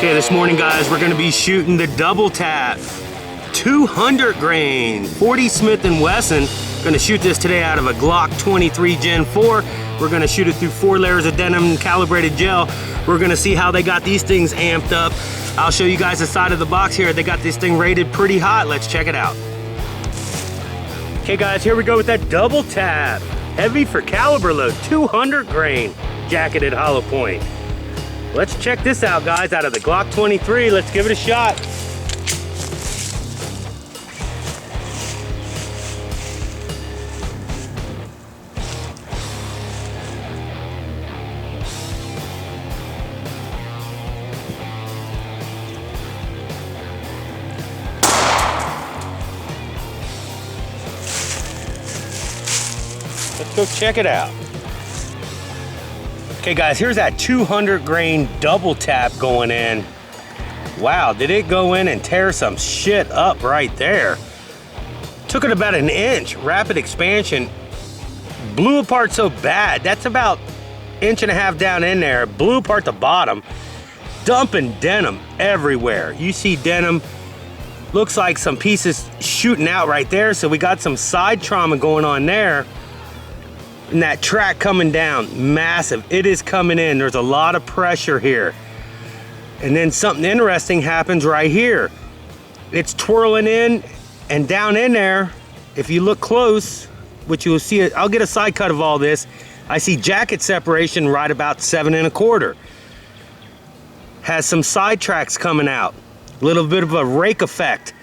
Okay, this morning, guys, we're gonna be shooting the double tap 200 grain 40 Smith & Wesson. Gonna shoot this today out of a Glock 23 Gen 4. We're gonna shoot it through 4 layers of denim calibrated gel. We're gonna see how they got these things amped up. I'll show you guys the side of the box here. They got this thing rated pretty hot. Let's check it out. Okay, guys, here we go with that double tap. Heavy for caliber load, 200 grain jacketed hollow point. Let's check this out, guys, out of the Glock 23. Let's give it a shot. Let's go check it out. Okay, guys, here's that 200 grain double tap going in. Wow, did it go in and tear some shit up right there. Took it about an inch, rapid expansion. Blew apart so bad. That's about 1.5 inches down in there. Blew apart the bottom. Dumping denim everywhere. You see denim. Looks like some pieces shooting out right there. So we got some side trauma going on there. And that track coming down, massive. It is coming in. There's a lot of pressure here. And then something interesting happens right here. It's twirling in and down in there. If you look close, which you'll see, I'll get a side cut of all this. I see jacket separation right about 7 1/4. Has some side tracks coming out. A little bit of a rake effect.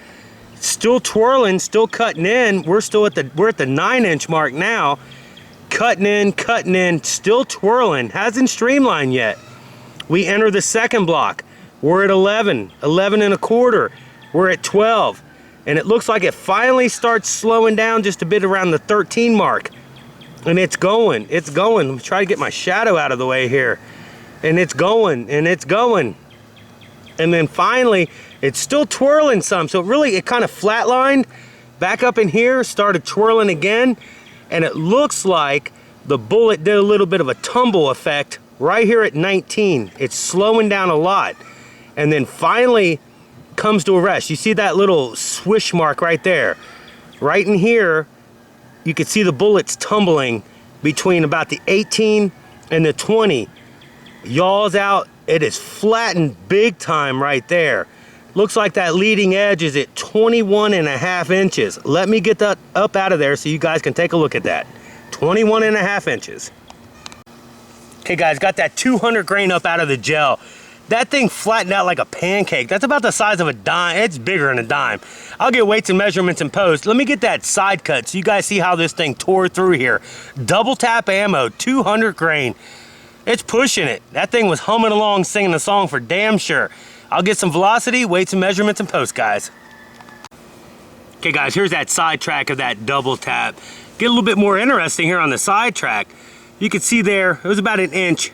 Still twirling, still cutting in. We're at the 9-inch mark now. Cutting in, still twirling, hasn't streamlined yet. We enter the second block. We're at 11 1/4. We're at 12. And it looks like it finally starts slowing down just a bit around the 13 mark. And it's going. Let me try to get my shadow out of the way here. And it's going. And then finally, it's still twirling some. So really, it kind of flatlined. Back up in here, started twirling again. And it looks like the bullet did a little bit of a tumble effect right here at 19. It's slowing down a lot. And then finally comes to a rest. You see that little swish mark right there. Right in here, you can see the bullets tumbling between about the 18 and the 20. Yaws out. It is flattened big time right there. Looks like that leading edge is at 21.5 inches. Let me get that up out of there so you guys can take a look at that. 21.5 inches. Okay, guys, got that 200 grain up out of the gel. That thing flattened out like a pancake. That's about the size of a dime. It's bigger than a dime. I'll get weights and measurements in post. Let me get that side cut so you guys see how this thing tore through here. Double tap ammo, 200 grain. It's pushing it. That thing was humming along, singing the song for damn sure. I'll get some velocity, weights and measurements in post, guys. Okay, guys, here's that side track of that double tap. Get a little bit more interesting here on the side track. You can see there, it was about 1 inch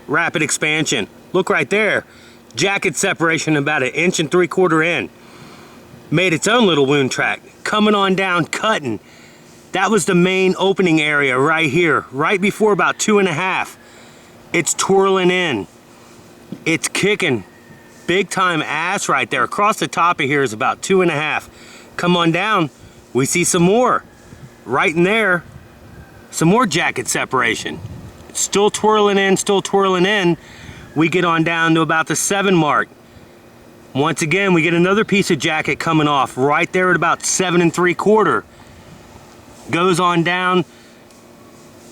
rapid expansion. Look right there. Jacket separation about 1.75 inches in. Made its own little wound track. Coming on down, cutting. That was the main opening area right here, right before about 2.5. It's twirling in. It's kicking. Big time ass right there. Across the top of here is about 2.5. Come on down, we see some more. Right in there, some more jacket separation. Still twirling in. We get on down to about the 7 mark. Once again, we get another piece of jacket coming off right there at about 7 3/4. Goes on down,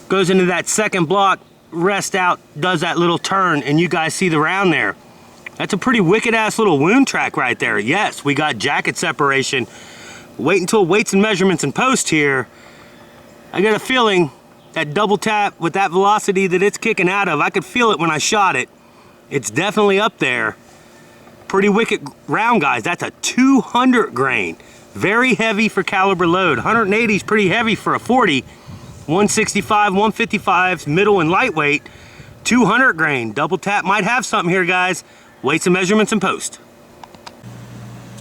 goes into that second block, rest out, does that little turn, and you guys see the round there. That's a pretty wicked ass little wound track right there. Yes, we got jacket separation. Wait until weights and measurements in post here. I got a feeling that double tap with that velocity that it's kicking out of, I could feel it when I shot it. It's definitely up there. Pretty wicked round, guys. That's a 200 grain. Very heavy for caliber load. 180 is pretty heavy for a 40. 165, 155's middle and lightweight. 200 grain. Double tap might have something here, guys. Weights and measurements in post.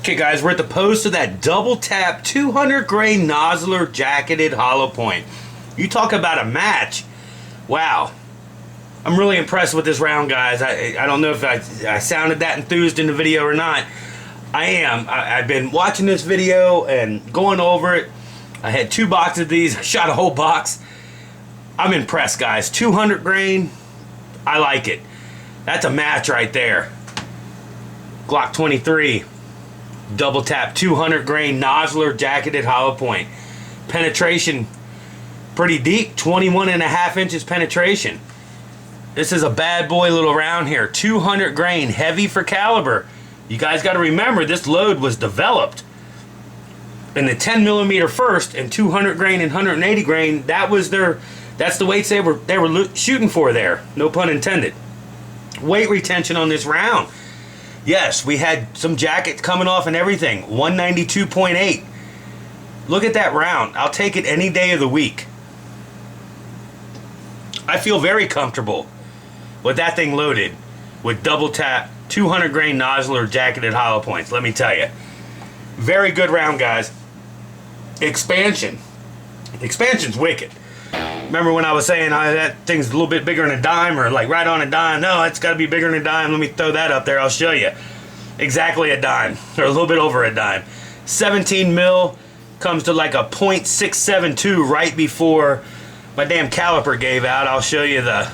Okay, guys, we're at the post of that double tap 200 grain Nosler jacketed hollow point. You talk about a match. Wow. I'm really impressed with this round, guys. I don't know if I sounded that enthused in the video or not. I am. I've been watching this video and going over it. I had 2 boxes of these. I shot a whole box. I'm impressed, guys. 200 grain. I like it. That's a match right there. Glock 23. Double tap 200 grain Nosler jacketed hollow point. Penetration pretty deep. 21.5 inches penetration. This is a bad boy little round here. 200 grain. Heavy for caliber. You guys got to remember, this load was developed in the 10 millimeter first, and 200 grain and 180 grain. That's the weights they were shooting for there. No pun intended. Weight retention on this round. Yes, we had some jackets coming off and everything. 192.8. Look at that round. I'll take it any day of the week. I feel very comfortable with that thing loaded with double tap 200 grain Nosler jacketed hollow points. Let me tell you, very good round, guys. Expansion's wicked. Remember when I was saying that thing's a little bit bigger than a dime, or like right on a dime? No, it's got to be bigger than a dime. Let me throw that up there. I'll show you. Exactly a dime, or a little bit over a dime. 17 mil comes to like a .672 right before my damn caliper gave out. I'll show you the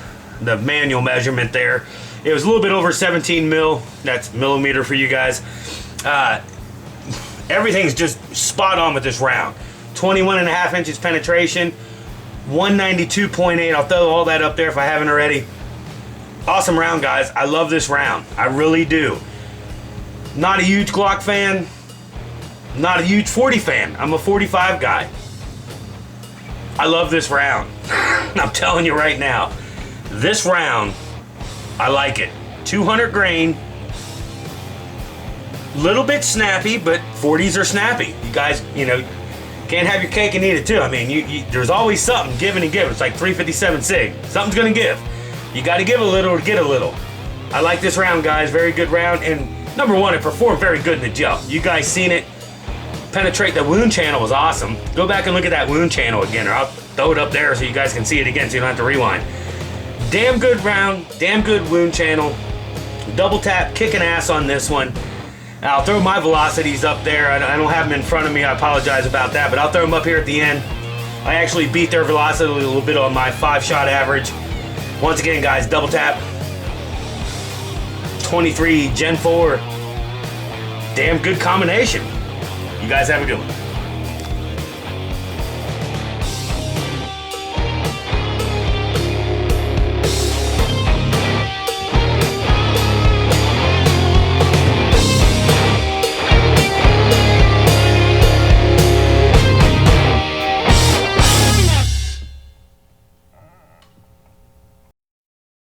manual measurement there. It was a little bit over 17 mil. That's millimeter for you guys. Everything's just spot on with this round. 21.5 inches penetration. 192.8. I'll throw all that up there if I haven't already. Awesome round, guys. I love this round. I really do. Not a huge Glock fan. Not a huge 40 fan. I'm a 45 guy. I love this round. I'm telling you right now. This round, I like it. 200 grain. Little bit snappy, but 40s are snappy. You guys, you know, can't have your cake and eat it too. I mean, there's always something giving and giving. It's like 357 SIG. Something's gonna give. You gotta give a little to get a little. I like this round, guys. Very good round. And number one, it performed very good in the jump. You guys seen it. Penetrate the wound channel was awesome. Go back and look at that wound channel again, or I'll throw it up there so you guys can see it again so you don't have to rewind. Damn good round, damn good wound channel. Double tap, kicking ass on this one. I'll throw my velocities up there. I don't have them in front of me. I apologize about that, but I'll throw them up here at the end. I actually beat their velocity a little bit on my 5-shot average. Once again, guys, double tap. 23 Gen 4. Damn good combination. You guys have a good one.